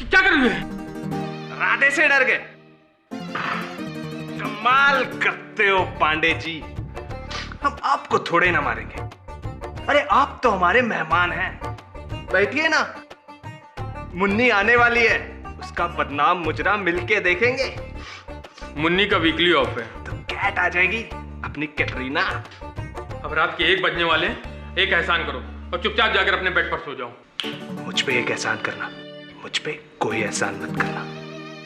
क्या कर रही है? राधे से डर गए? कमाल करते हो पांडे जी। हम आपको थोड़े ना मारेंगे। अरे आप तो हमारे मेहमान हैं। बैठिए ना, मुन्नी आने वाली है, उसका बदनाम मुजरा मिलके देखेंगे। मुन्नी का वीकली ऑफ है तो कैट आ जाएगी अपनी कैटरीना। अब रात के 1 बजने वाले हैं। एक एहसान करो और चुपचाप जाकर अपने बेड पर सो जाओ। मुझ पे एक एहसान करना, मुझ पे कोई एहसान मत करना।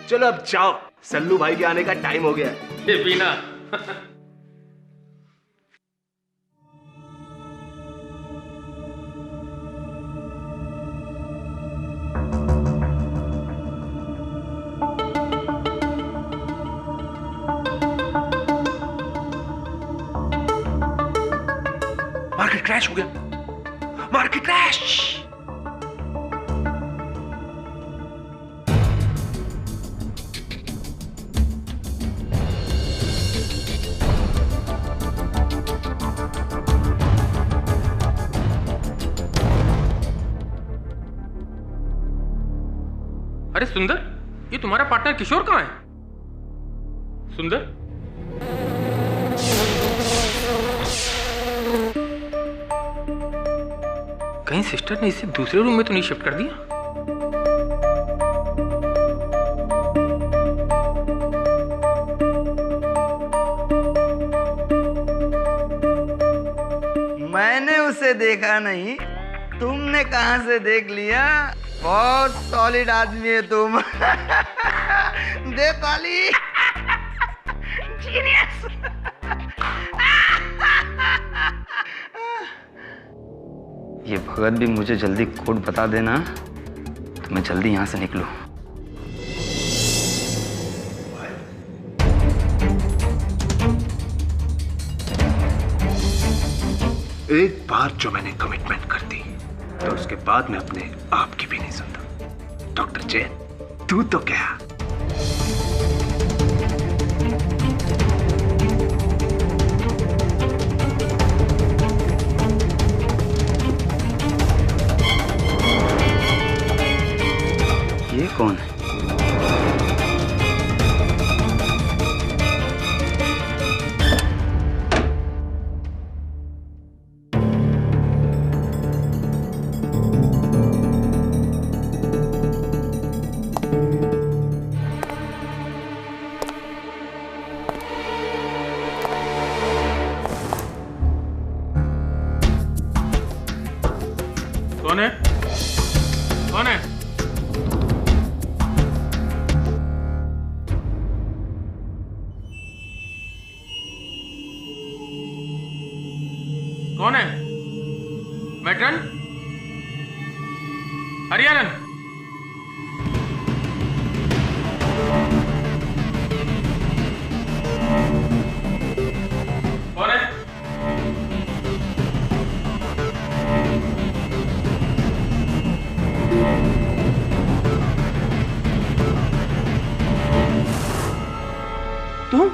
चलो अब जाओ, सल्लू भाई के आने का टाइम हो गया है। ये पीना। मार्केट क्रैश हो गया, मार्केट क्रैश। अरे सुंदर, ये तुम्हारा पार्टनर किशोर कहाँ है? सुंदर, कहीं सिस्टर ने इसे दूसरे रूम में तो नहीं शिफ्ट कर दिया? मैंने उसे देखा नहीं, तुमने कहां से देख लिया? बहुत सॉलिड आदमी है तुम। दे ताली। जीनियस। ये भगत भी मुझे जल्दी कोड बता देना तो मैं जल्दी यहां से निकलूं। एक बार जो मैंने कमिटमेंट कर दी तो उसके बाद मैं अपने आप की भी नहीं सुनता। डॉक्टर जैन, तू तो क्या? ये कौन है? कौन है? कौन है? कौन है? मैट्रन? हरियाणन? कौन है? तुम?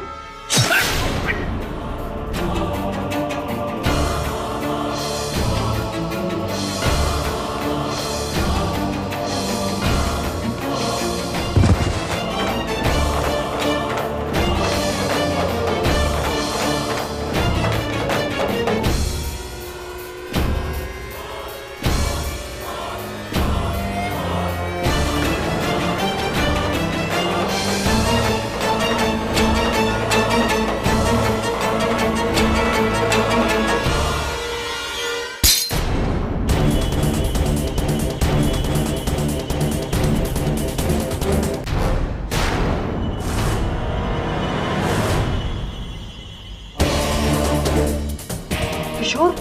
किशोर,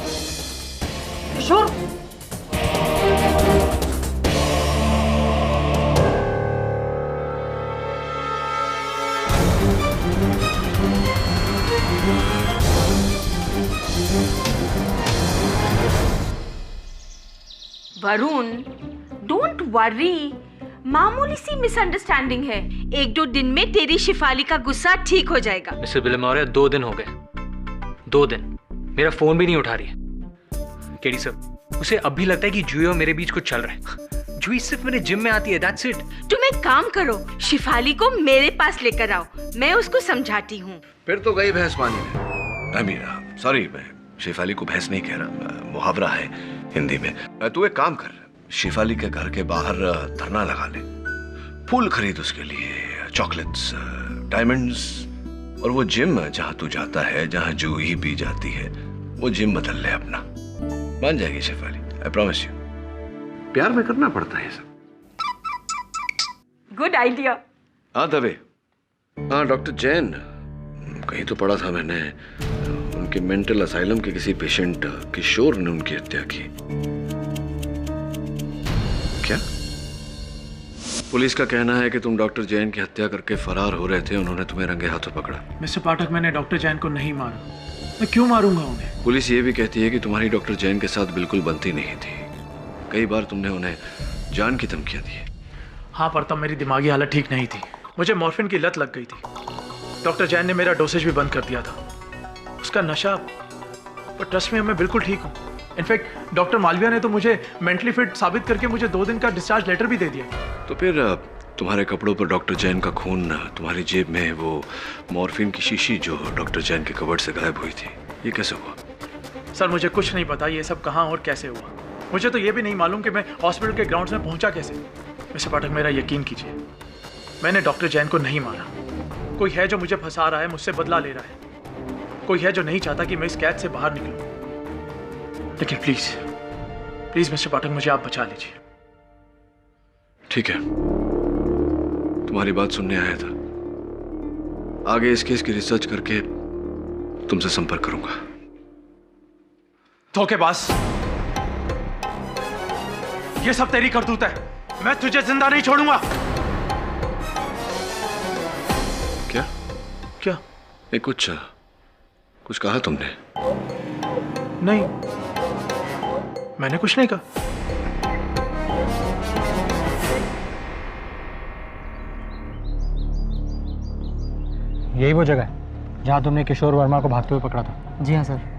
किशोर, वरुण, डोंट वरी, मामूली सी मिसअंडरस्टैंडिंग है। 1-2 दिन में तेरी शिफाली का गुस्सा ठीक हो जाएगा। मिस्टर बिलमौर्य, 2 दिन हो गए, 2 दिन मेरा फोन भी नहीं उठा रही है। केडी सर, उसे अब भी लगता है कि जूही और मेरे बीच कुछ चल रहा है। जूही सिर्फ मेरे जिम में आती है, दैट्स इट। तुम एक काम करो, शिफाली को मेरे पास लेकर आओ, मैं उसको समझाती हूँ। फिर तो गई भैंस पानी में। अमीरा, सॉरी, मैं शेफाली को भैंस नहीं कह रहा, मुहावरा है हिंदी में। तू एक काम कर, शेफाली के घर के बाहर धरना लगा ले, फूल खरीद उसके लिए, चॉकलेट्स, डायमंड्स, और वो जिम जहाँ तू जाता है, जहाँ जूही भी जाती है, वो जिम बदल ले अपना। मान जाएगी शेफाली, आई प्रॉमिस यू। प्यार में करना पड़ता है सब। Good idea. हाँ दवे, हाँ डॉक्टर जैन, कहीं तो पढ़ा था मैंने, उनके मेंटल असाइलम के किसी पेशेंट किशोर ने उनकी हत्या की। क्या? पुलिस का कहना है कि तुम डॉक्टर जैन की हत्या करके फरार हो रहे थे, उन्होंने तुम्हें रंगे हाथों पकड़ा। मिस्टर पाठक, मैंने डॉक्टर जैन को नहीं मारा। मैं क्यों मारूंगा उन्हें? पुलिस ये भी कहती है कि तुम्हारी डॉक्टर जैन के साथ बिल्कुल बनती नहीं थी। कई बार तुमने उन्हें जान की धमकियां दी। हाँ, पर तब मेरी दिमागी हालत ठीक नहीं थी, मुझे मॉर्फिन की लत लग गई थी। डॉक्टर जैन ने मेरा डोसेज भी बंद कर दिया था, उसका नशा। पर ट्रस्ट में मैं बिल्कुल ठीक हूँ। इनफैक्ट डॉक्टर मालविया ने तो मुझे मेंटली फिट साबित करके मुझे 2 दिन का डिस्चार्ज लेटर भी दे दिया। तो फिर तुम्हारे कपड़ों पर डॉक्टर जैन का खून, तुम्हारी जेब में वो मॉर्फिन की शीशी जो डॉक्टर जैन के कबर्ड से गायब हुई थी, ये कैसे हुआ? सर, मुझे कुछ नहीं पता ये सब कहाँ और कैसे हुआ। मुझे तो ये भी नहीं मालूम कि मैं हॉस्पिटल के ग्राउंड्स में पहुंचा कैसे। मिस्टर पाठक, मेरा यकीन कीजिए, मैंने डॉक्टर जैन को नहीं मारा। कोई है जो मुझे फंसा रहा है, मुझसे बदला ले रहा है। कोई है जो नहीं चाहता कि मैं इस कैद से बाहर निकलूं। लेकिन प्लीज प्लीज मिस्टर पाठक, मुझे आप बचा लीजिए। ठीक है, तुम्हारी बात सुनने आया था। आगे इस केस की रिसर्च करके तुमसे संपर्क करूंगा। धोखेबाज, ये सब तेरी करतूत है। मैं तुझे जिंदा नहीं छोड़ूंगा। क्या? क्या? नहीं, कुछ कहा तुमने? नहीं, मैंने कुछ नहीं कहा। यही वो जगह है जहां तुमने किशोर वर्मा को भागते हुए पकड़ा था? जी हाँ सर।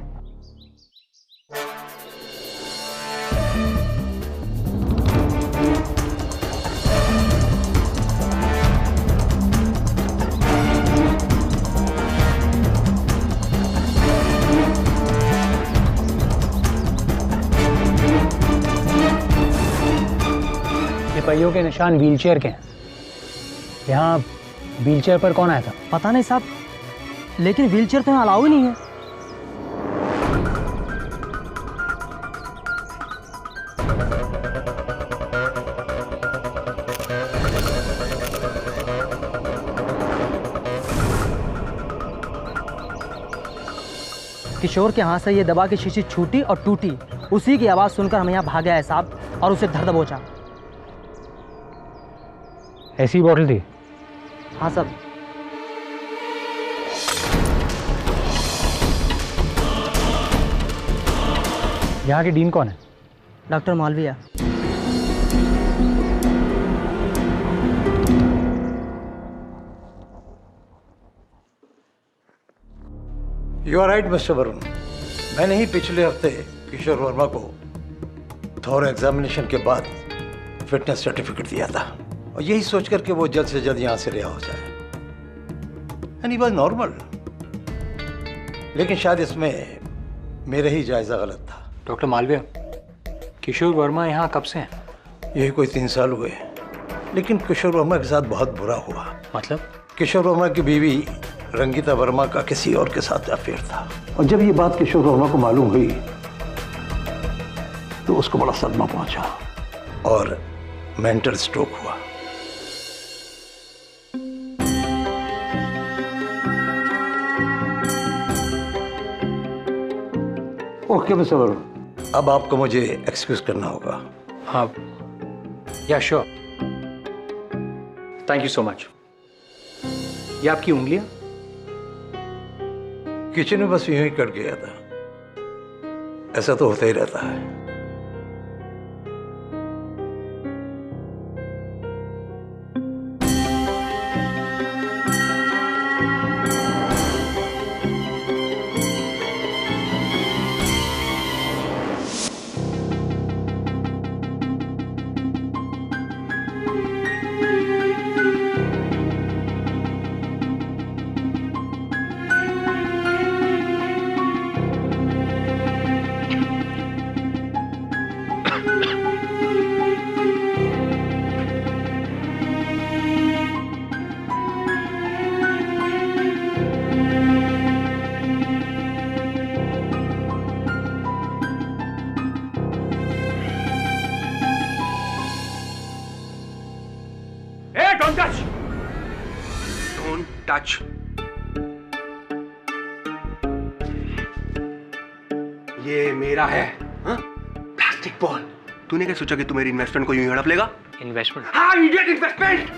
पहियों के निशान व्हीलचेयर के हैं। यहाँ व्हीलचेयर पर कौन आया था? पता नहीं साहब, लेकिन व्हीलचेयर तो यहाँ अलाउ ही नहीं है। किशोर के हाथ से ये दबा की शीशी छूटी और टूटी, उसी की आवाज सुनकर हम यहाँ भागे आए साहब और उसे धर दबोचा। ऐसी बोतल थी? हाँ साहब। यहाँ की डीन कौन है? Doctor Malviya. You are right mister Varun, मैंने ही पिछले हफ्ते किशोर वर्मा को थोड़ा एग्जामिनेशन के बाद फिटनेस सर्टिफिकेट दिया था, और यही सोच करके वो जल्द से जल्द यहाँ से रिहा हो जाए। एंड ही वाज नॉर्मल, लेकिन शायद इसमें मेरा ही जायजा गलत था। डॉक्टर मालविया, किशोर वर्मा यहाँ कब से हैं? यही कोई 3 साल हुए, लेकिन किशोर वर्मा के साथ बहुत बुरा हुआ। मतलब? किशोर वर्मा की बीवी रंगीता वर्मा का किसी और के साथ अफेयर था, और जब ये बात किशोर वर्मा को मालूम हुई तो उसको बड़ा सदमा पहुंचा और मेंटल स्ट्रोक हुआ। ओके मिस्टर वरुण, अब आपको मुझे एक्सक्यूज करना होगा। हाँ, या sure. Thank you so much. ये आपकी उंगलियां? किचन में बस यूं ही कट गया था, ऐसा तो होता ही रहता है। टच। ये मेरा है। हाँ? Plastic ball. तूने क्या सोचा कि तू मेरी इन्वेस्टमेंट को यूं हड़प लेगा? इन्वेस्टमेंट? हाँ, idiot investment.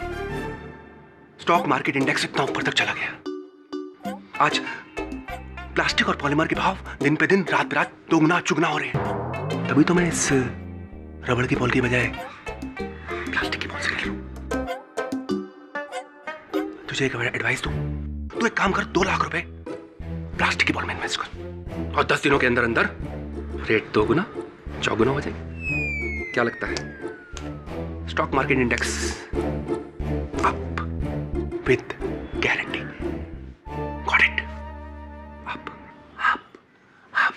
Stock market index इतना ऊपर तक चला गया। आज प्लास्टिक और पॉलीमर के भाव दिन पे दिन, रात पे रात दोगुना चुगना हो रहे हैं। तभी तो मैं इस रबड़ की बॉल की बजाय प्लास्टिक की बॉल से खेलूं। तुझे एक एडवाइस दूं, तू एक काम कर, 2 लाख रुपए प्लास्टिक की बॉल में इन्वेस्ट कर और 10 दिनों के अंदर अंदर रेट 2 गुना 4 गुना हो जाए। क्या लगता है? Stock market index up with guarantee. Got it? Up up up.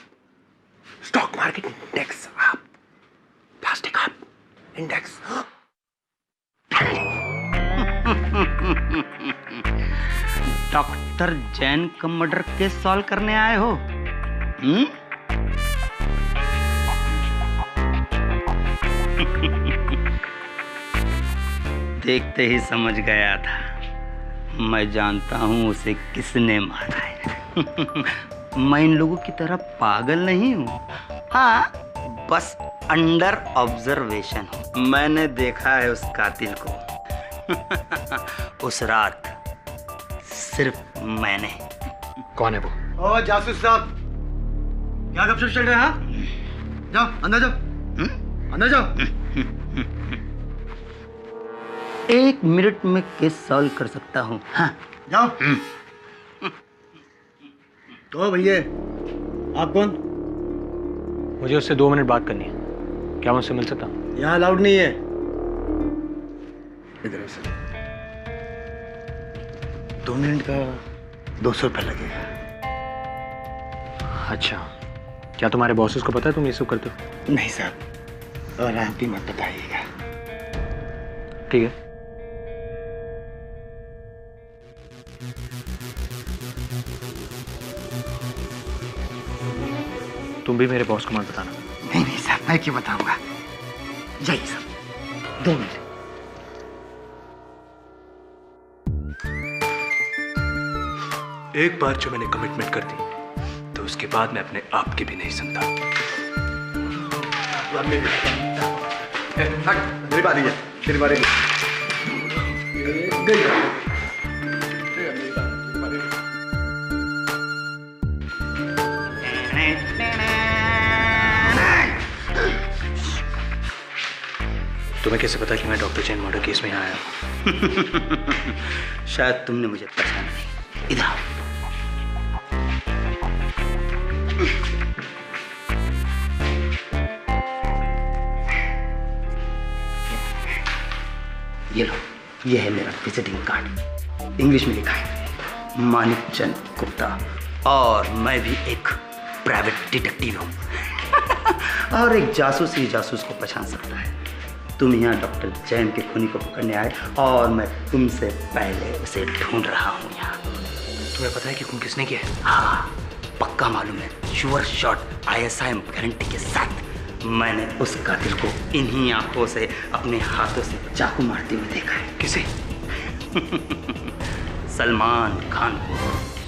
Stock market index up, plastic up, index. Doctor Jain का मर्डर केस सॉल्व करने आए हो? देखते ही समझ गया था। मैं जानता हूं उसे किसने मारा है। मैं इन लोगों की तरह पागल नहीं हूं। हाँ, बस अंडर ऑब्जर्वेशन हूं। मैंने देखा है उस कातिल को। उस रात सिर्फ मैंने। कौन है वो? ओ जासूस साहब, क्या गपशप चल रहा है? जाओ अंदर जाओ, अंदर जाओ। 1 मिनट में केस सॉल्व कर सकता हूँ। हाँ जाओ। तो भैया आप कौन? मुझे उससे 2 मिनट बात करनी है। क्या मैं उससे मिल सकता हूँ? यहाँ अलाउड नहीं है। इधर से 2 मिनट का 200 रुपये लगेगा। अच्छा, क्या तुम्हारे बॉसेस को पता है तुम ये सब करते हो? नहीं साहब, और आप भी मत बताइएगा। ठीक है। तुम भी मेरे बॉस को मत बताना। नहीं नहीं साहब, मैं क्यों बताऊंगा। जाइए साहब, 2 मिनट। एक बार जो मैंने कमिटमेंट कर दी तो उसके बाद मैं अपने आप की भी नहीं सुनता। मेरी बारी है, तेरी बारी है। तुम्हें कैसे पता कि मैं डॉक्टर जैन मर्डर केस में आया हूँ? शायद तुमने मुझे पहचाना नहीं। इधर आओ। ये लो, ये है मेरा विजिटिंग कार्ड। इंग्लिश में लिखा है मानिक चंद गुप्ता, और मैं भी एक प्राइवेट डिटेक्टिव हूँ। और एक जासूस ही जासूस को पहचान सकता है। तुम यहाँ डॉक्टर जैन के खूनी को पकड़ने आए और मैं तुमसे पहले उसे ढूंढ रहा हूँ यहाँ। तुम्हें पता है कि खून किसने किया है? हाँ, पक्का मालूम है। श्योर शॉट, ISIM गारंटी के साथ। मैंने उस कातिल को इन्हीं आंखों से अपने हाथों से चाकू मारते हुए देखा है। किसे? सलमान खान को।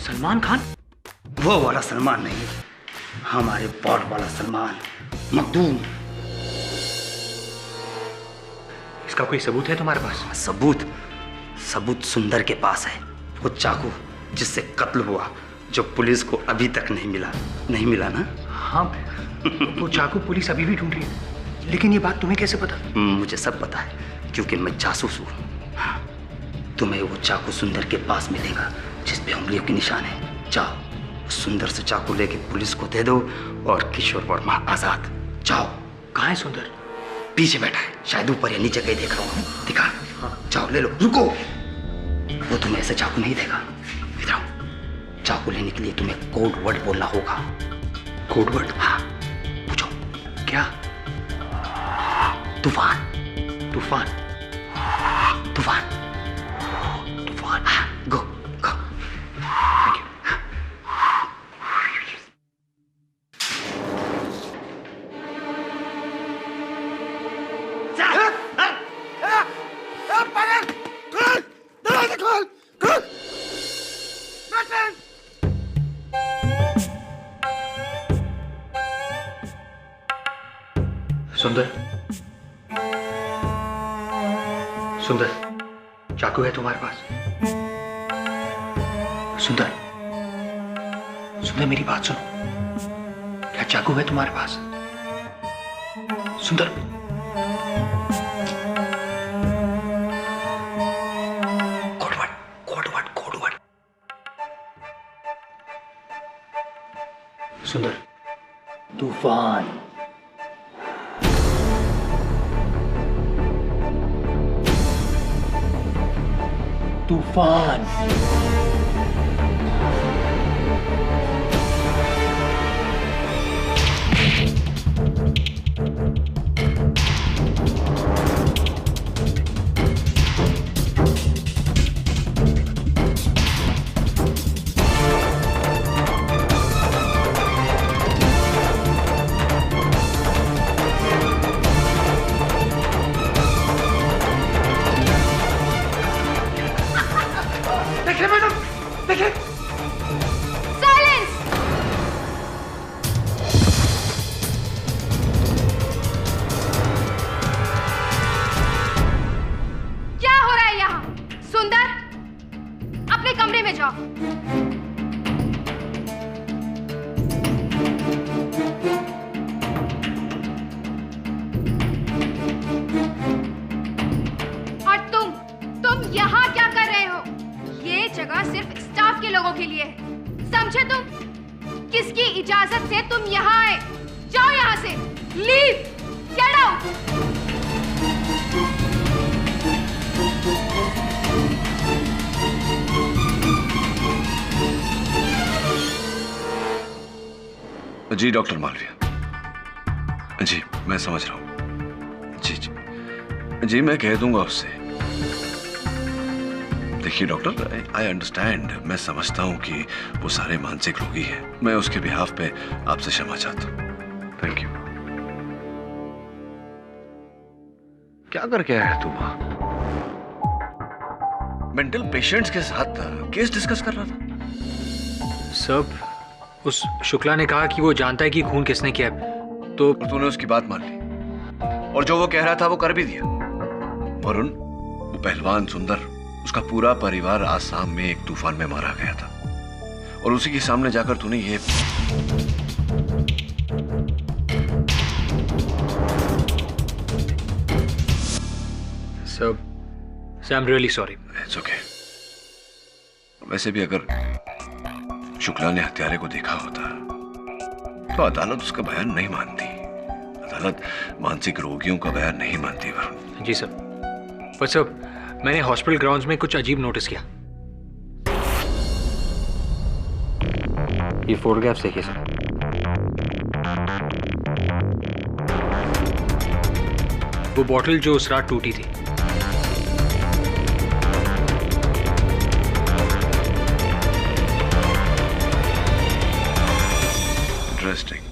सलमान खान? वो वाला सलमान नहीं, हमारे बॉड वाला सलमान मखदूम। इसका कोई सबूत है तुम्हारे पास? सबूत सुंदर के पास है। वो चाकू जिससे कत्ल हुआ, जो पुलिस को अभी तक नहीं मिला ना? हाँ, वो चाकू पुलिस अभी भी ढूंढ रही है। लेकिन ये बात तुम्हें कैसे पता? मुझे सब पता है, क्योंकि मैं जासूस हूँ। हाँ, तुम्हें वो चाकू सुंदर के पास मिलेगा जिस पे उंगलियों के निशान है। जाओ, सुंदर से चाकू लेके पुलिस को दे दो और किशोर वर्मा आजाद। जाओ। कहाँ है सुंदर? पीछे बैठा है, शायद ऊपर या नीचे कहीं देख रहा हूँ। दिखा। हाँ। जाओ ले लो। रुको, वो तुम्हें ऐसे चाकू नहीं देगा। इधर आओ। चाकू लेने के लिए तुम्हें कोड वर्ड बोलना होगा। Code word? हाँ, पूछो। क्या? तूफान। तूफान? तूफान। तूफान। हाँ, गो। Thank you. सुंदर, चाकू है तुम्हारे पास? सुंदर, मेरी बात सुनो। क्या चाकू है तुम्हारे पास? सुंदर। Code word. सुंदर। तूफान। तूफान। जी डॉक्टर मालविया, जी मैं समझ रहा हूँ। जी मैं कह दूंगा उससे। देखिए डॉक्टर, आई अंडरस्टैंड, मैं समझता हूँ कि वो सारे मानसिक रोगी हैं। मैं उसके बिहाफ पे आपसे क्षमा चाहता हूँ। Thank you. क्या करके आया तू वहां? मेंटल पेशेंट्स के साथ केस डिस्कस कर रहा था? सब उस शुक्ला ने कहा कि वो जानता है कि खून किसने किया है, तो तूने उसकी बात मान ली और जो वो कह रहा था वो कर भी दिया। वरुण, वो पहलवान सुंदर, उसका पूरा परिवार आसाम में एक तूफान में मारा गया था और उसी के सामने जाकर तूने ये सब I am really sorry. It's okay. वैसे भी अगर शुक्ला ने हत्यारे को देखा होता तो अदालत उसका बयान नहीं मानती। अदालत मानसिक रोगियों का बयान नहीं मानती। वरुण जी सर, पर सर मैंने हॉस्पिटल ग्राउंड्स में कुछ अजीब नोटिस किया। ये फोटोग्राफ्स देखिए सर। वो बॉटल जो उस रात टूटी थी, इंटरेस्टिंग।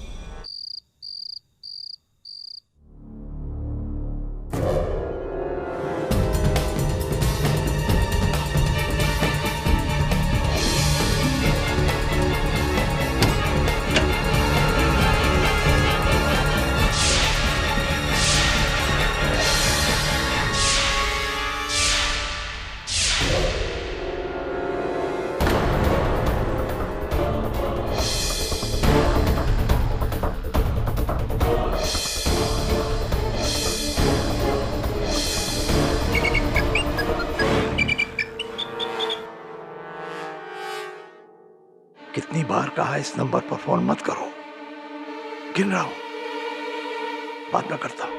इस नंबर पर फोन मत करो, गिन रहा हूं, बाद में करता हूं।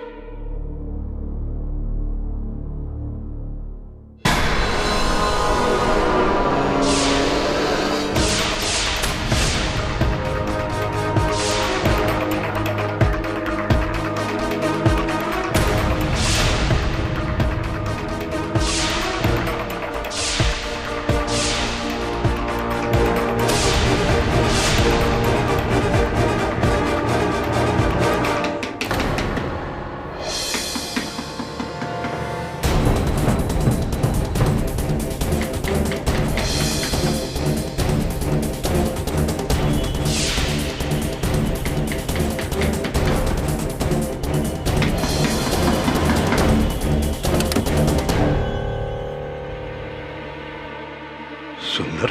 सुंदर,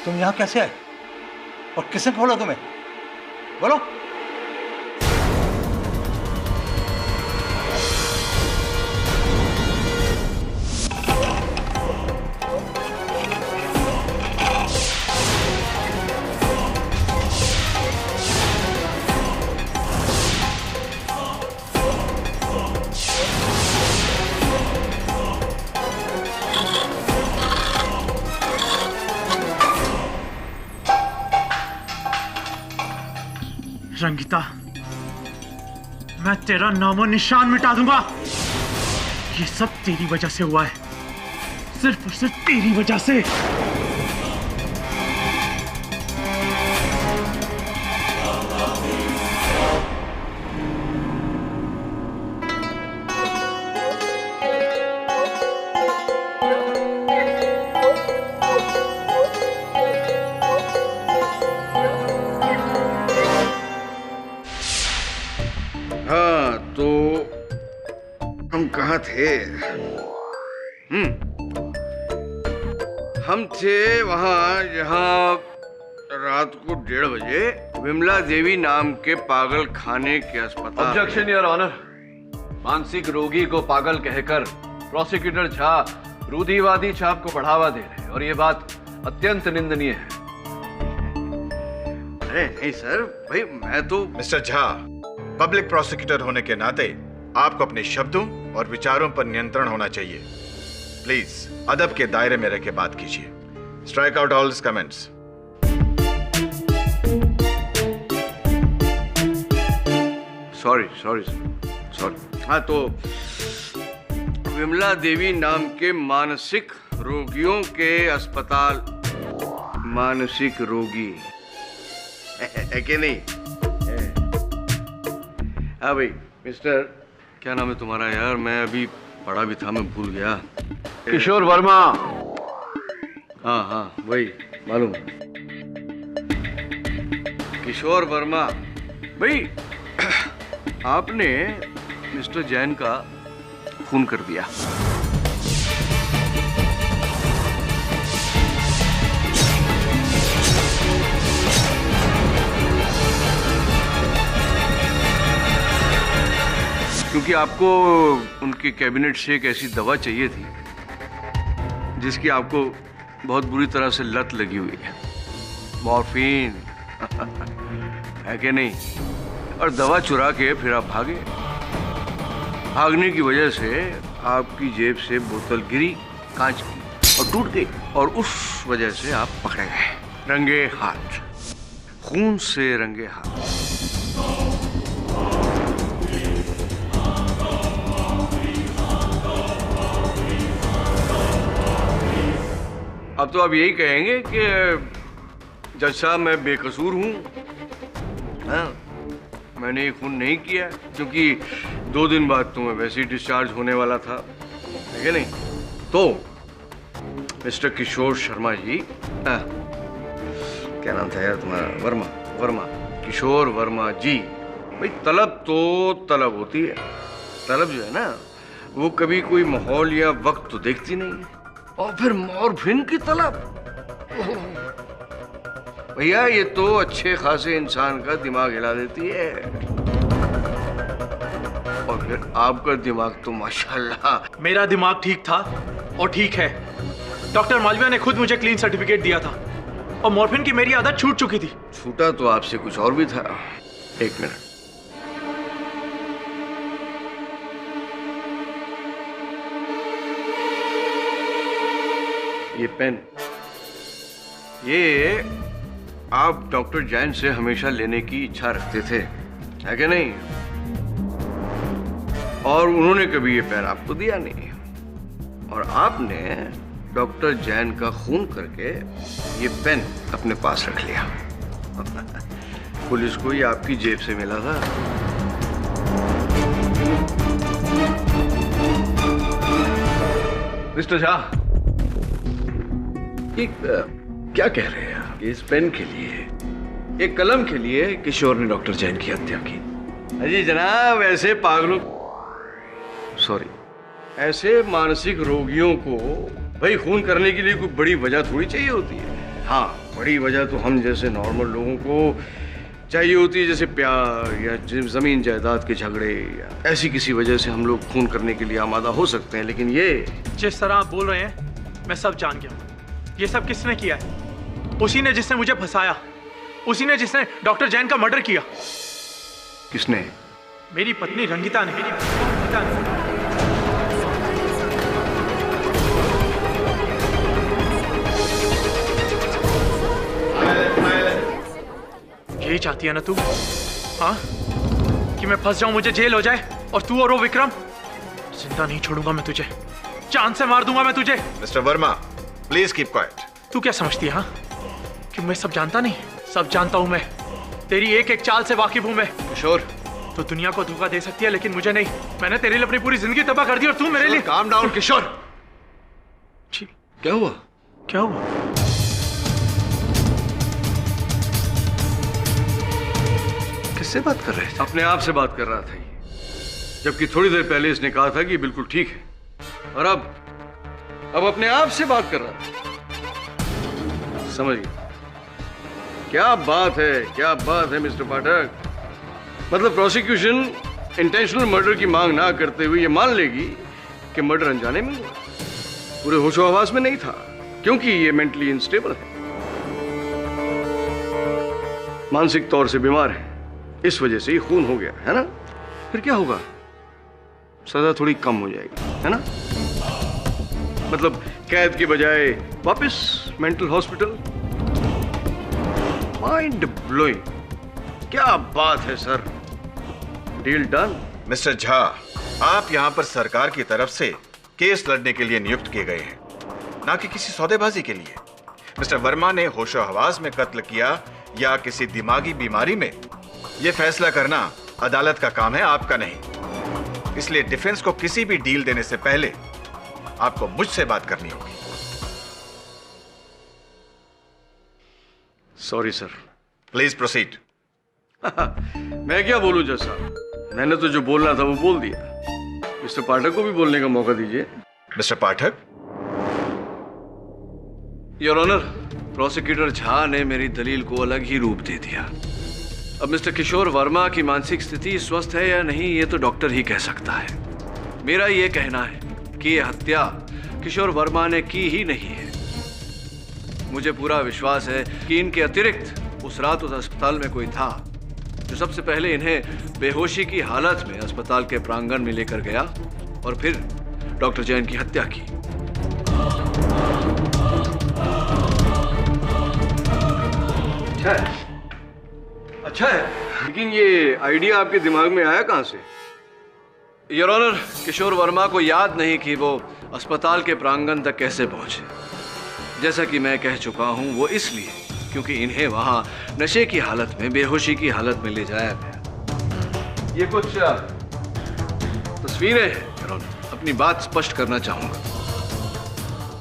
तुम यहां कैसे आए और किसने खोला तुम्हें? बोलो। रंगीता, मैं तेरा नामो निशान मिटा दूंगा। ये सब तेरी वजह से हुआ है, सिर्फ और सिर्फ तेरी वजह से। कहाँ थे? हम थे वहां जहां रात को 1:30 बजे विमला देवी नाम के पागल खाने के अस्पताल। Objection your honour. मानसिक रोगी को पागल कहकर प्रोसिक्यूटर झा रूढ़िवादी छाप को बढ़ावा दे रहे हैं और ये बात अत्यंत निंदनीय है। अरे नहीं सर, भाई मैं तो। मिस्टर झा, पब्लिक प्रोसिक्यूटर होने के नाते आपको अपने शब्दों और विचारों पर नियंत्रण होना चाहिए। प्लीज अदब के दायरे में रह के बात कीजिए। Strike out all comments. Sorry sorry sorry. हाँ तो विमला देवी नाम के मानसिक रोगियों के अस्पताल। मानसिक रोगी है कि नहीं? हाँ भाई मिस्टर, क्या नाम है तुम्हारा यार? मैं अभी पढ़ा भी था, मैं भूल गया। किशोर वर्मा। हाँ हाँ वही, मालूम। किशोर वर्मा भाई, आपने मिस्टर जैन का खून कर दिया। क्योंकि आपको उनके कैबिनेट से एक ऐसी दवा चाहिए थी जिसकी आपको बहुत बुरी तरह से लत लगी हुई है, मॉर्फिन है कि नहीं? और दवा चुरा के फिर आप भागे। भागने की वजह से आपकी जेब से बोतल गिरी कांच की और टूट गई, और उस वजह से आप पकड़े गए रंगे हाथ, खून से रंगे हाथ। अब तो आप यही कहेंगे कि जज साहब मैं बेकसूर हूँ। हाँ, मैंने ये खून नहीं किया क्योंकि 2 दिन बाद तो मैं वैसे ही डिस्चार्ज होने वाला था, है कि नहीं? तो मिस्टर किशोर शर्मा जी, क्या नाम था यार तुम्हारा? वर्मा। वर्मा, किशोर वर्मा जी। भाई तलब तो तलब होती है। तलब जो है ना, वो कभी कोई माहौल या वक्त तो देखती नहीं है। और फिर मॉर्फिन की तलब, भैया ये तो अच्छे खासे इंसान का दिमाग हिला देती है। और फिर आपका दिमाग तो माशाल्लाह। मेरा दिमाग ठीक था और ठीक है। डॉक्टर मालविया ने खुद मुझे क्लीन सर्टिफिकेट दिया था और मॉर्फिन की मेरी आदत छूट चुकी थी। छूटा तो आपसे कुछ और भी था। एक मिनट। ये पेन, ये आप डॉक्टर जैन से हमेशा लेने की इच्छा रखते थे, है कि नहीं? और उन्होंने कभी ये पेन आपको दिया नहीं, और आपने डॉक्टर जैन का खून करके ये पेन अपने पास रख लिया। पुलिस को ये आपकी जेब से मिला था। मिस्टर झा, ये क्या कह रहे हैं आप? इस पेन के लिए, एक कलम के लिए किशोर ने डॉक्टर जैन की हत्या की? अजी जनाब, ऐसे पागलों, सॉरी, ऐसे मानसिक रोगियों को भाई खून करने के लिए कोई बड़ी वजह थोड़ी चाहिए होती है। हाँ, बड़ी वजह तो हम जैसे नॉर्मल लोगों को चाहिए होती है, जैसे प्यार या जमीन जायदाद के झगड़े या ऐसी किसी वजह से हम लोग खून करने के लिए आमादा हो सकते हैं। लेकिन ये जिस तरह आप बोल रहे हैं, मैं सब जान गया हूँ। ये सब किसने किया है? उसी ने जिसने मुझे फंसाया, उसी ने जिसने डॉक्टर जैन का मर्डर किया। किसने? मेरी पत्नी रंगिता ने। यही चाहती है ना तू? हाँ, कि मैं फंस जाऊं, मुझे जेल हो जाए, और तू और वो विक्रम? जिंदा नहीं छोड़ूंगा मैं तुझे, जान से मार दूंगा मैं तुझे। Mister Verma, please keep quiet. तू क्या समझती है हाँ, कि मैं सब जानता नहीं? सब जानता हूं मैं, तेरी एक एक चाल से वाकिफ हूं मैं। किशोर, तो दुनिया को धोखा दे सकती है लेकिन मुझे नहीं। मैंने तेरे लिए अपनी पूरी जिंदगी तबाह कर दी और तू मेरे लिए। काम डाउन किशोर। क्या हुआ? क्या हुआ? किससे बात कर रहे थे? अपने आप से बात कर रहा था ये, जबकि थोड़ी देर पहले इसने कहा था कि बिल्कुल ठीक है, और अब अपने आप से बात कर रहा था। समझ गया? क्या बात है, क्या बात है मिस्टर पाठक। मतलब प्रोसिक्यूशन इंटेंशनल मर्डर की मांग ना करते हुए ये मान लेगी कि मर्डर अनजाने में हुआ, पूरे होशो हवास में नहीं था, क्योंकि ये मेंटली अनस्टेबल है, मानसिक तौर से बीमार है, इस वजह से ही खून हो गया है ना। फिर क्या होगा? सजा थोड़ी कम हो जाएगी, है ना? मतलब कैद के बजाय वापस मेंटल हॉस्पिटल। माइंड ब्लोइंग, क्या बात है sir. Deal done. Mister Jha, आप यहाँ पर सरकार की तरफ से केस लड़ने के लिए नियुक्त किए गए हैं, ना कि किसी सौदेबाजी के लिए। मिस्टर वर्मा ने होशो हवास में कत्ल किया या किसी दिमागी बीमारी में, यह फैसला करना अदालत का काम है, आपका नहीं। इसलिए डिफेंस को किसी भी डील देने से पहले आपको मुझसे बात करनी होगी। Sorry sir. Please proceed. मैं क्या बोलूं जज साहब, मैंने तो जो बोलना था वो बोल दिया। मिस्टर पाठक को भी बोलने का मौका दीजिए। Mister Pathak. Your honour, prosecutor Jha ने मेरी दलील को अलग ही रूप दे दिया। अब मिस्टर किशोर वर्मा की मानसिक स्थिति स्वस्थ है या नहीं, ये तो डॉक्टर ही कह सकता है। मेरा ये कहना है कि ये हत्या किशोर वर्मा ने की ही नहीं है। मुझे पूरा विश्वास है कि इनके अतिरिक्त उस रात उस अस्पताल में कोई था जो सबसे पहले इन्हें बेहोशी की हालत में अस्पताल के प्रांगण में लेकर गया और फिर डॉक्टर जैन की हत्या की। अच्छा है, लेकिन ये आइडिया आपके दिमाग में आया कहां से? योर ऑनर, किशोर वर्मा को याद नहीं कि वो अस्पताल के प्रांगण तक कैसे पहुंचे। जैसा कि मैं कह चुका हूं, वो इसलिए क्योंकि इन्हें वहां नशे की हालत में, बेहोशी की हालत में ले जाया गया। ये कुछ तस्वीरें हैं योर ऑनर, अपनी बात स्पष्ट करना चाहूंगा।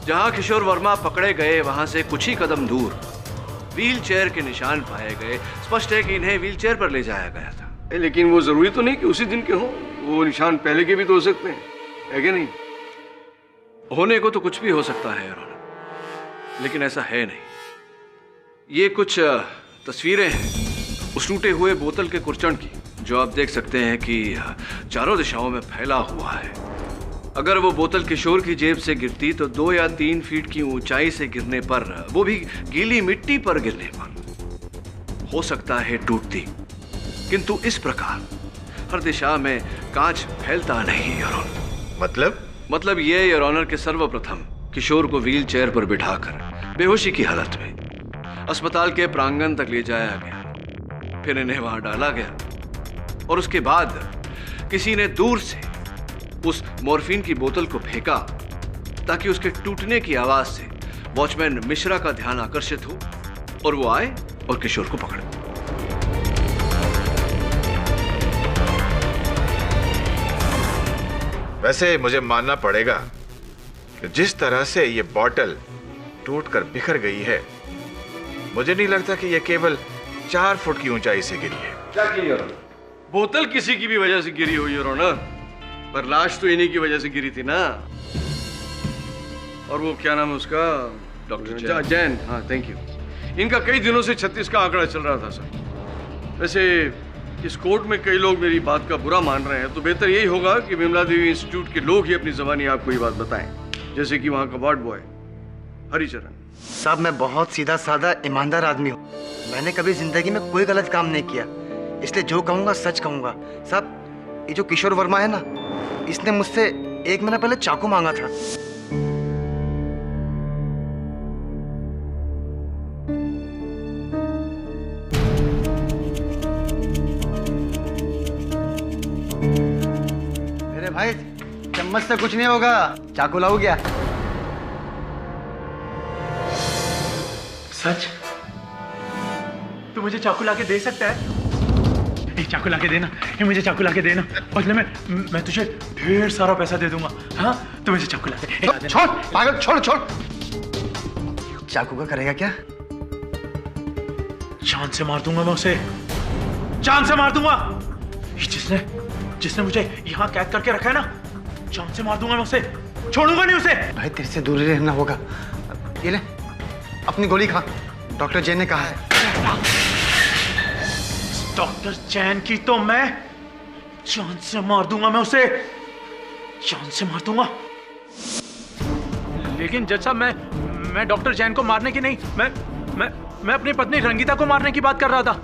जहां किशोर वर्मा पकड़े गए वहां से कुछ ही कदम दूर व्हील चेयर के निशान पाए गए। स्पष्ट है कि इन्हें व्हील चेयर पर ले जाया गया था। लेकिन वो जरूरी तो नहीं कि उसी दिन के हों, वो निशान पहले के भी तो हो सकते हैं, है कि नहीं? होने को तो कुछ भी हो सकता है योर ऑनर, लेकिन ऐसा है नहीं। ये कुछ तस्वीरें हैं उस टूटे हुए बोतल के कुर्चन की, जो आप देख सकते हैं कि चारों दिशाओं में फैला हुआ है। अगर वो बोतल किशोर की जेब से गिरती तो 2 या 3 फीट की ऊंचाई से गिरने पर, वो भी गीली मिट्टी पर गिरने पर हो सकता है टूटती, किंतु इस प्रकार हर दिशा में कांच फैलता नहीं, योर ऑनर। मतलब ये, योर ऑनर, के सर्वप्रथम किशोर को व्हील चेयर पर बिठाकर बेहोशी की हालत में अस्पताल के प्रांगण तक ले जाया गया, फिर इन्हें वहां डाला गया और उसके बाद किसी ने दूर से उस मॉर्फिन की बोतल को फेंका ताकि उसके टूटने की आवाज से वॉचमैन मिश्रा का ध्यान आकर्षित हो और वो आए और किशोर को पकड़े। वैसे मुझे मानना पड़ेगा कि जिस तरह से ये बॉटल टूटकर बिखर गई है, मुझे नहीं लगता कि ये केवल 4 फुट की ऊंचाई से गिरी है। क्या किया? बोतल किसी की भी वजह से गिरी हुई, योर ऑनर, पर लाश तो इन्हीं की वजह से गिरी थी ना। और वो क्या नाम है उसका, डॉक्टर जैन। हाँ, थैंक यू। इनका कई दिनों से 36 का आंकड़ा चल रहा था सर। वैसे इस कोर्ट में कई लोग मेरी बात का बुरा मान रहे हैं, तो बेहतर यही होगा कि विमला देवी इंस्टीट्यूट के लोग ही अपनी ज़बानी आपको ये बात बताएं, जैसे कि वहाँ का वार्ड बॉय हरिचरण। साहब, मैं बहुत सीधा साधा ईमानदार आदमी हूँ। मैंने कभी जिंदगी में कोई गलत काम नहीं किया, इसलिए जो कहूँगा सच कहूँगा। साहब, ये जो किशोर वर्मा है ना, इसने मुझसे 1 महीना पहले चाकू मांगा था। मेरे भाई, चम्मच से कुछ नहीं होगा, चाकू लाओ क्या? सच? तू मुझे चाकू लाके दे सकता है? चाकू लाके देना, ये मुझे चाकू लाके देना, बदले में मैं तुझे ढेर सारा पैसा दे दूंगा। हाँ, तू मुझे चाकू लाके। छोड़ पागल, छोड़ छोड़। चाकू का करेगा क्या? जान से मार दूंगा मैं उसे, जान से मार दूंगा। जिसने मुझे यहाँ कैद करके रखा है ना, जान से मार दूंगा मैं उसे, छोड़ूंगा नहीं उसे। भाई, तेरे से दूर ही रहना होगा। ये ले, अपनी गोली खा, डॉक्टर जैन ने कहा है। डॉक्टर जैन की तो मैं जान से मार दूंगा मैं उसे, जान से मार दूंगा। लेकिन जज साहब, मैं डॉक्टर जैन को मारने की नहीं, मैं अपनी पत्नी रंगीता को मारने की बात कर रहा था।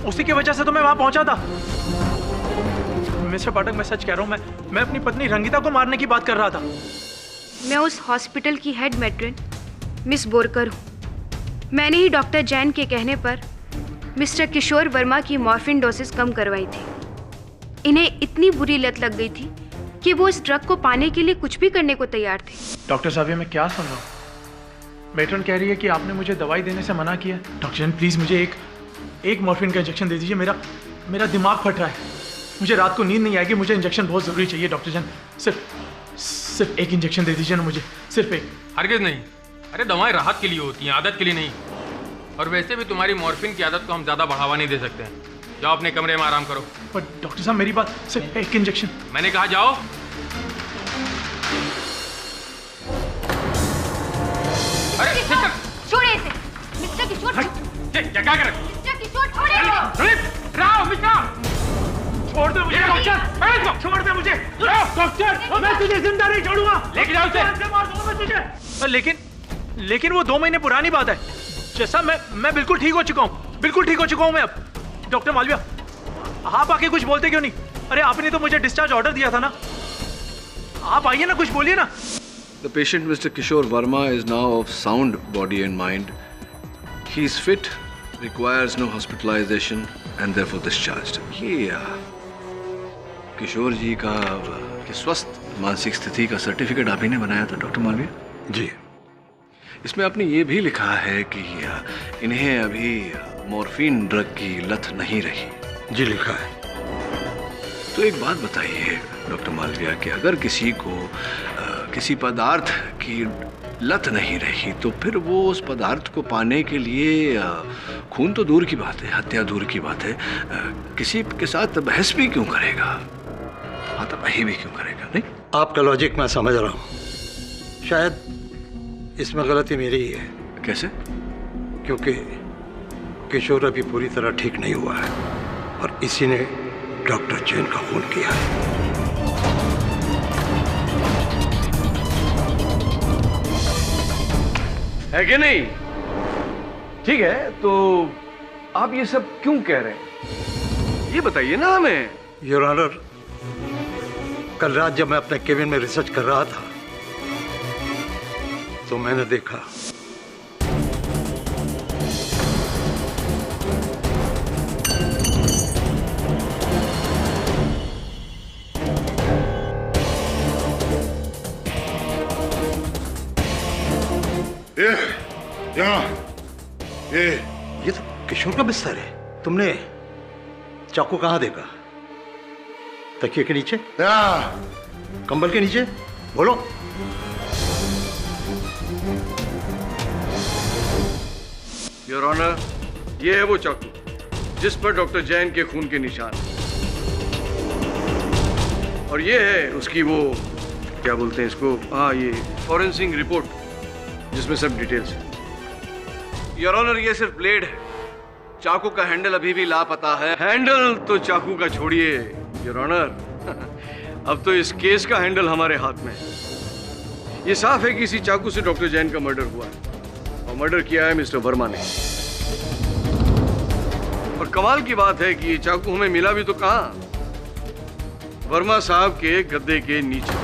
उसी की वजह से तो मैं वहां पहुंचा था। मिस्टर पाठक, मैं सच कह रहा हूं, मैं अपनी पत्नी रंगीता को मारने की बात कर रहा था। मैं उस हॉस्पिटल की हेड मैट्रन मिस बोरकर हूँ। मैंने ही डॉक्टर जैन के कहने पर मिस्टर किशोर वर्मा की मॉर्फिन डोसेस कम करवाई थी। इन्हें इतनी बुरी लत लग गई थी कि वो इस ड्रग को पाने के लिए कुछ भी करने को तैयार थे। डॉक्टर साहब, ये मैं क्या सुन रहा हूँ? मैट्रन कह रही है कि आपने मुझे दवाई देने से मना किया। डॉक्टर जैन, प्लीज़ मुझे एक मॉर्फिन का इंजेक्शन दे दीजिए। मेरा दिमाग फट रहा है, मुझे रात को नींद नहीं आएगी, मुझे इंजेक्शन बहुत ज़रूरी चाहिए। डॉक्टर जैन, सिर्फ एक इंजेक्शन दे दीजिए ना मुझे, सिर्फ एक। हरगिज़ नहीं। अरे दवाएं राहत के लिए होती हैं, आदत के लिए नहीं। और वैसे भी तुम्हारी मॉर्फिन की आदत को हम ज़्यादा बढ़ावा नहीं दे सकते हैं। जाओ अपने कमरे में आराम करो। पर डॉक्टर साहब, मेरी बात, सिर्फ एक इंजेक्शन। मैंने कहा जाओ। अरे छोड़िए इसे, मिस्टर किशोर। क्या कर? मिस्टर किशोर, छोड़िए। राव, मिश्रा, छोड़ दो मुझे डॉक्टर, छोड़ दे मुझे डॉक्टर, मैं तुझे जिंदा नहीं छोड़ूंगा। लेके जाओ उसे। मार दूंगा मैं तुझे। लेकिन वो 2 महीने पुरानी बात है। जैसा मैं बिल्कुल ठीक हो चुका हूँ, बिल्कुल ठीक हो चुका हूँ मैं अब। डॉक्टर मालविया, आप आके कुछ बोलते क्यों नहीं? अरे आपने तो मुझे डिस्चार्ज ऑर्डर दिया था ना, आप आइए ना, कुछ बोलिए ना। The patient, Mr. Kishore Verma, is now of sound body and mind. He is fit, requires no hospitalization, and therefore discharged. ये किशोर जी का स्वस्थ मानसिक स्थिति का सर्टिफिकेट आप ही ने बनाया था डॉक्टर मालविया? जी। इसमें आपने ये भी लिखा है कि इन्हें अभी मॉर्फिन ड्रग की लत नहीं रही। जी, लिखा है। तो एक बात बताइए डॉक्टर मालविया कि अगर किसी को किसी पदार्थ की लत नहीं रही, तो फिर वो उस पदार्थ को पाने के लिए खून तो दूर की बात है, हत्या दूर की बात है, किसी के साथ बहस भी क्यों करेगा, हाथापाई भी क्यों करेगा? नहीं, आपका लॉजिक मैं समझ रहा हूँ। शायद इसमें गलती मेरी ही है। कैसे? क्योंकि किशोर अभी पूरी तरह ठीक नहीं हुआ है और इसी ने डॉक्टर जैन का खून किया है। है कि नहीं? ठीक है, तो आप ये सब क्यों कह रहे हैं, ये बताइए ना हमें। योर ऑनर, कल रात जब मैं अपने केबिन में रिसर्च कर रहा था तो मैंने देखा ये तो किशोर का बिस्तर है। तुमने चाकू कहाँ देखा? तकिए के नीचे? कंबल के नीचे? बोलो। योर ऑनर, ये है वो चाकू जिस पर डॉक्टर जैन के खून के निशान, और ये है उसकी वो क्या बोलते हैं इसको, हाँ, ये फॉरेंसिक रिपोर्ट जिसमें सब डिटेल्स है। योर ऑनर, ये सिर्फ ब्लेड है, चाकू का हैंडल अभी भी लापता है। हैंडल तो चाकू का छोड़िए योर ऑनर, अब तो इस केस का हैंडल हमारे हाथ में है। ये साफ है कि इसी चाकू से डॉक्टर जैन का मर्डर हुआ है, और मर्डर किया है मिस्टर वर्मा ने। और कमाल की बात है कि ये चाकू हमें मिला भी तो कहां, वर्मा साहब के गद्दे के नीचे।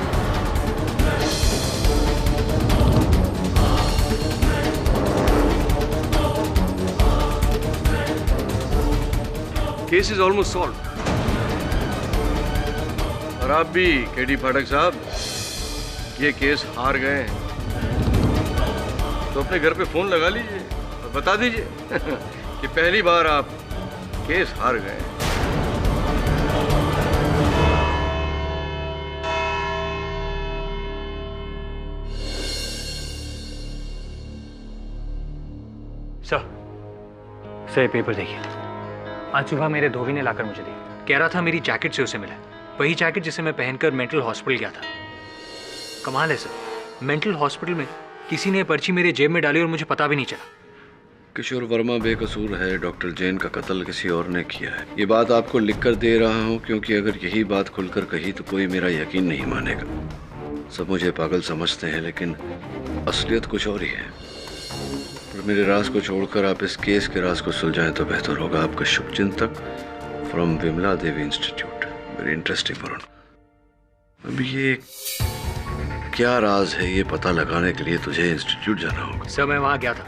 Case is almost solve. और आप भी केडी पाठक साहब, ये केस हार गए, तो अपने घर पे फोन लगा लीजिए और बता दीजिए कि पहली बार आप केस हार गए। सर, पेपर देखिए। आज सुबह मेरे धोबी ने लाकर मुझे दिया। कह रहा था मेरी जैकेट से उसे मिला, वही जैकेट जिसे मैं पहनकर मेंटल हॉस्पिटल गया था। कमाल है सर, मेंटल हॉस्पिटल में किसी ने पर्ची मेरे जेब में डाली और मुझे पता भी नहीं चला। किशोर वर्मा बेकसूर है, डॉक्टर जैन का कत्ल किसी और ने किया है। ये बात आपको लिखकर दे रहा हूँ क्योंकि अगर यही बात खुलकर कही तो कोई मेरा यकीन नहीं मानेगा। सब मुझे पागल समझते हैं, लेकिन असलियत कुछ और ही है। और मेरे राज को छोड़कर आप इस केस के राज को सुलझाएं तो बेहतर होगा। आपका शुभचिंतक from Vimla Devi institute. Very interesting Varun. अभी ये क्या राज है, ये पता लगाने के लिए तुझे इंस्टीट्यूट जाना होगा। सर, मैं वहां गया था,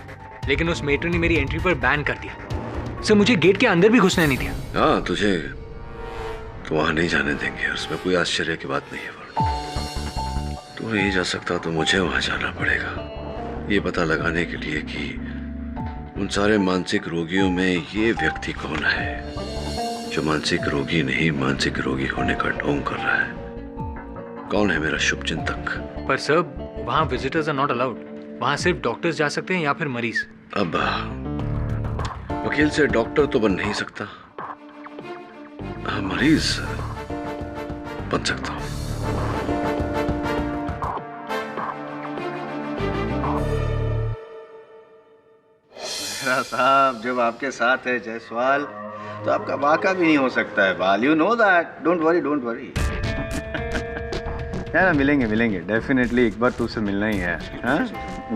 लेकिन उस मेट्रो ने मेरी एंट्री पर बैन कर दिया। सर, मुझे गेट के अंदर भी घुसने नहीं दिया। हाँ, तुझे तो वहां नहीं जाने देंगे, उसमें कोई आश्चर्य की बात नहीं है वरुण। तू नहीं जा सकता तो मुझे वहां जाना पड़ेगा, ये पता लगाने के लिए कि उन सारे मानसिक रोगियों में ये व्यक्ति कौन है जो मानसिक रोगी नहीं मानसिक रोगी होने का ढोंग कर रहा है। कौन है मेरा शुभचिंतक? पर सर, वहाँ विजिटर्स आर नॉट अलाउड। वहाँ सिर्फ डॉक्टर्स जा सकते हैं या फिर मरीज। अब वकील से डॉक्टर तो बन नहीं सकता, मरीज बन सकता हूँ। साहब, जब आपके साथ है जायसवाल तो आपका वाका भी नहीं हो सकता है बाल। You know that. Don't worry, don't worry. है ना, मिलेंगे डेफिनेटली। एक बार तो उससे मिलना ही है।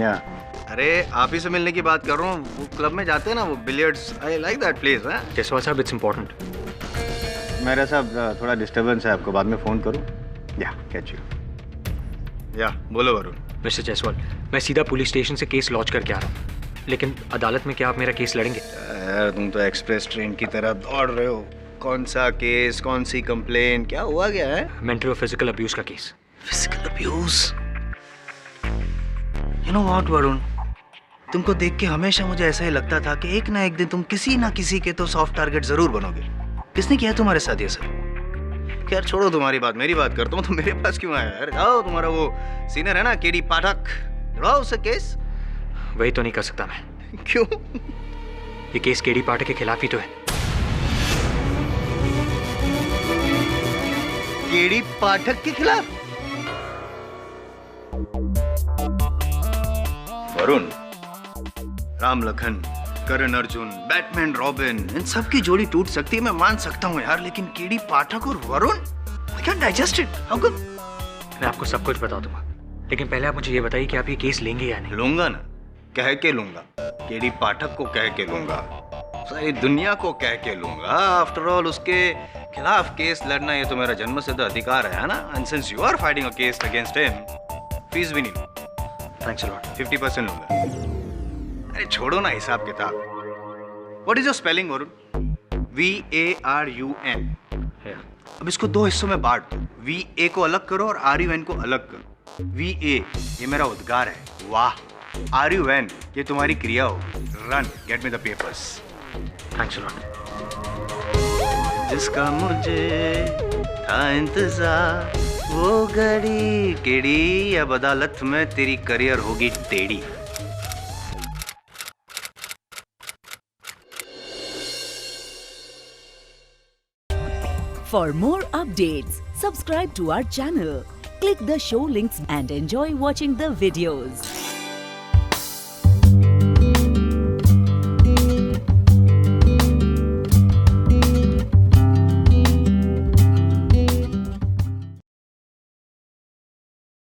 या अरे, आप ही से मिलने की बात कर रहा हूँ। वो क्लब में जाते हैं ना, वो billiards. I like that place. Jaiswal साहब, इट्स इम्पोर्टेंट। मेरा साहब थोड़ा डिस्टर्बेंस है, आपको बाद में फोन करूँ? या कैच यू। या बोलो वरुण। मिस्टर जायसवाल, मैं सीधा पुलिस स्टेशन से केस लॉन्च करके आ रहा हूँ, लेकिन अदालत में क्या आप मेरा केस लड़ेंगे? यार, तुम तो एक्सप्रेस ट्रेन की तरह दौड़ रहे हो। कौन सा केस, कौन सी कंप्लेन, क्या हुआ क्या है? मेंटल और फिजिकल अब्यूज का case. Physical abuse? You know what Varun, तुमको देख के हमेशा मुझे ऐसा ही लगता था कि एक ना एक दिन तुम किसी ना किसी के तो सॉफ्ट टारगेट जरूर बनोगे। किसने किया तुम्हारे साथ ये सब? यार छोड़ो तुम्हारी बात, मेरी बात करता हूँ। तो मेरे पास क्यों आया यार? जाओ, तुम्हारा वो सीनियर है ना केडी पाठक, लड़ाओ उससे केस। वही तो नहीं कर सकता मैं। क्यों? ये केस केडी पाठक के खिलाफ ही तो है। केडी पाठक के खिलाफ? वरुण, राम लखन, करण अर्जुन, बैटमैन रॉबिन, इन सब की जोड़ी टूट सकती है, मैं मान सकता हूँ यार, लेकिन केडी पाठक और Varun, I can't digest it. How come? मैं आपको सब कुछ बता दूंगा, लेकिन पहले आप मुझे ये बताइए कि आप ये केस लेंगे या नहीं? लूंगा ना, कह के लूंगा, केडी पाठक को कह के लूंगा, सारी दुनिया को कह के लूंगा। आफ्टर ऑल उसके खिलाफ केस लड़ना ये तो मेरा जन्मसिद्ध अधिकार है ना। And since you are fighting a case against him, fees भी नहीं लूंगा। Thanks a lot. 50% लूंगा। अरे छोड़ो ना हिसाब किताब। What is your spelling Varun? VARUN। अब इसको दो हिस्सों में बांट दो। VA को अलग करो और RUN को अलग करो। VA ये मेरा उद्गार है, वाह। RUN ये तुम्हारी क्रिया हो, run, get me the papers. Thanks a lot. जिसका मुझे था इंतजार, वो घड़ी केड़ी, अब अदालत में तेरी करियर होगी टेढ़ी। For more updates, subscribe to our channel, click the show links and enjoy watching the videos.